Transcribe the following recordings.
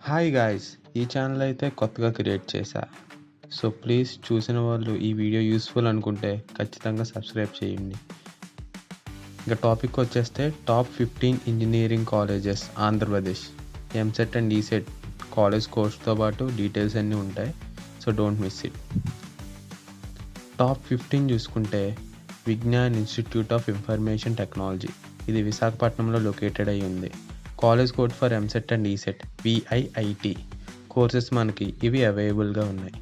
Hi guys, ఈ channel అయితే కొత్తగా క్రియేట్ చేశా. సో ప్లీజ్ చూసిన వాళ్ళు ఈ వీడియో యూస్ఫుల్ అనుకుంటే ఖచ్చితంగా సబ్స్క్రైబ్ చేయండి. ఇంకా టాపిక్ వచ్చేస్తే top 15 engineering colleges Andhra Pradesh. EAMCET and ECET college కోర్స్తో పాటు డీటెయిల్స్ అన్నీ ఉంటాయి. So don't miss it. Top 15 చూసుకుంటే Vignan institute of information technology. ఇది విశాఖపట్నంలో లొకేటెడ్ అయి ఉంది. College code for EAMCET and ECET VIIT. Courses మనకి ఇవి అవైలబుల్గా ఉన్నాయి.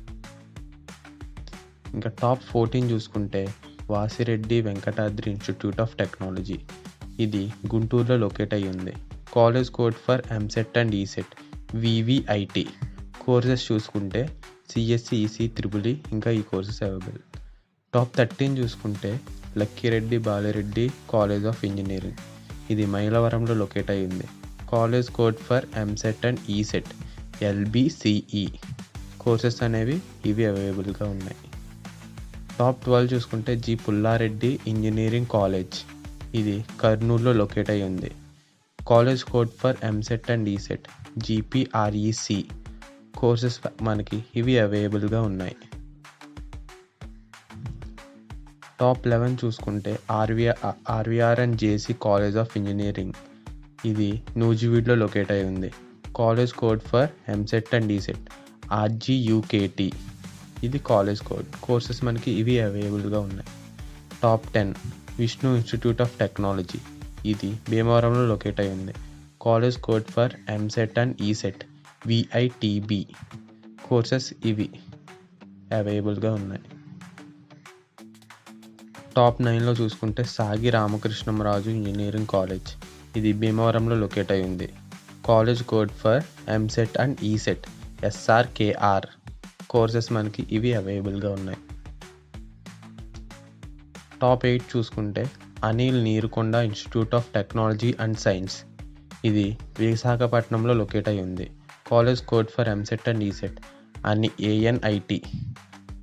ఇంకా టాప్ 14 చూసుకుంటే Vasireddy Venkatadri institute of technology. ఇది గుంటూరులో లొకేట్ అయి ఉంది. College code for EAMCET and ECET VVIT. Courses చూసుకుంటే CSE, EC, EEE ఇంకా ఈ కోర్సెస్ అవైలబుల్. టాప్ 13 చూసుకుంటే Lakkireddy Balireddy college of engineering. ఇది మైలవరంలో లొకేట్ అయి ఉంది. College code for EAMCET and ECET LBCE. Courses అనేవి ఇవి అవైలబుల్గా ఉన్నాయి. టాప్ 12 చూసుకుంటే జి పుల్లారెడ్డి ఇంజనీరింగ్ కాలేజ్. ఇది కర్నూలులో లొకేట్ అయి ఉంది. College code for EAMCET and ECET GPREC. Courses మనకి ఇవి అవైలబుల్గా ఉన్నాయి. టాప్ 11 చూసుకుంటే RVR&JC కాలేజ్ ఆఫ్ ఇంజనీరింగ్. ఇది నూజివీడ్లో లొకేట్ అయి ఉంది. College code for EAMCET and ECET RGUKT. ఇది కాలేజ్ కోడ్. కోర్సెస్ మనకి ఇవి అవైలబుల్గా ఉన్నాయి. Top 10 Vishnu institute of technology. ఇది భీమవరంలో లొకేట్ అయి ఉంది. College code for EAMCET and ECET VITB. Courses ఇవి అవైలబుల్గా ఉన్నాయి. టాప్ 9లో చూసుకుంటే సాగి రామకృష్ణంరాజు ఇంజనీరింగ్ కాలేజ్. ఇది భీమవరంలో లొకేట్ అయి ఉంది. College code for EAMCET and ECET SRKR. Courses మనకి ఇవి అవైలబుల్గా ఉన్నాయి. టాప్ 8 చూసుకుంటే Anil Neerukonda institute of technology and science. ఇది విశాఖపట్నంలో లొకేట్ అయి ఉంది. College code for EAMCET and ECET ANIT.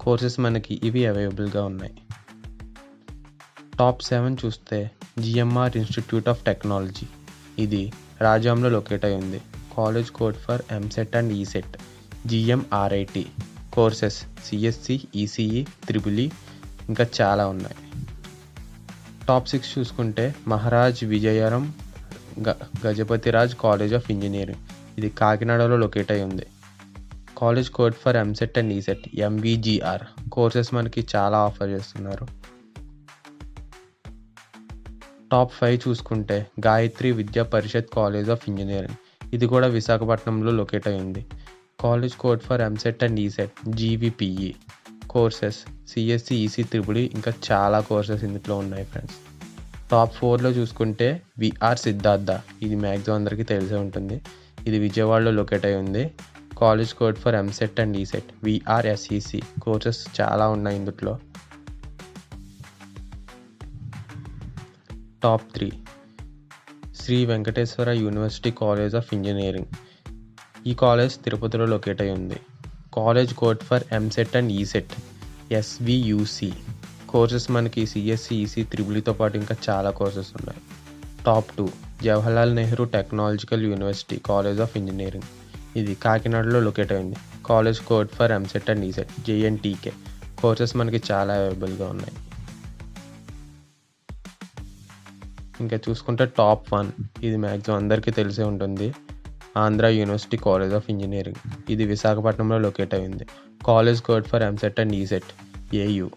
Courses మనకి ఇవి అవైలబుల్గా ఉన్నాయి. టాప్ 7 చూస్తే GMR ఇన్స్టిట్యూట్ ఆఫ్ టెక్నాలజీ. ఇది రాజాంలో లొకేట్ అయి ఉంది. College code for EAMCET and ECET GMRIT. Courses CSE, ECE, EEE ఇంకా చాలా ఉన్నాయి. టాప్ 6 చూసుకుంటే మహారాజ్ విజయరం గజపతిరాజ్ కాలేజ్ ఆఫ్ ఇంజనీరింగ్. ఇది కాకినాడలో లొకేట్ అయి ఉంది. College code for EAMCET and ECET MVGR. Courses మనకి చాలా ఆఫర్ చేస్తున్నారు. టాప్ 5 చూసుకుంటే గాయత్రి విద్యా పరిషత్ కాలేజ్ ఆఫ్ ఇంజనీరింగ్. ఇది కూడా విశాఖపట్నంలో లొకేట్ అయి ఉంది. College code for EAMCET and ECET GVPE. Courses CSE, EC, EEE ఇంకా చాలా కోర్సెస్ ఇందులో ఉన్నాయి ఫ్రెండ్స్. టాప్ 4లో చూసుకుంటే VR సిద్ధార్థ. ఇది మ్యాక్సిమం అందరికీ తెలిసే ఉంటుంది. ఇది విజయవాడలో లొకేట్ అయి ఉంది. College code for EAMCET and ECET VRSEC. Courses చాలా ఉన్నాయి ఇందులో. Top 3 Sri Venkateswara university college of engineering. ఈ కాలేజ్ తిరుపతిలో లొకేట్ అయి ఉంది. College code for EAMCET and ECET SVUC. Courses మనకి CSE, EC, EEEతో పాటు ఇంకా చాలా కోర్సెస్ ఉన్నాయి. Top 2 Jawaharlal Nehru technological university college of engineering. ఇది కాకినాడలో లొకేట్ అయి ఉంది. College code for EAMCET and ECET JNTK. Courses మనకి చాలా అవైలబుల్గా ఉన్నాయి. ఇంకా చూసుకుంటే టాప్ 1 ఇది మ్యాక్సిమం అందరికీ తెలిసే ఉంటుంది. Andhra university college of engineering. ఇది విశాఖపట్నంలో లొకేట్ అయింది. College code for EAMCET and ECET AU.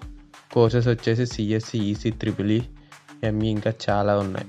Courses వచ్చేసి CSE, EC, EEE, ME ఇంకా చాలా ఉన్నాయి.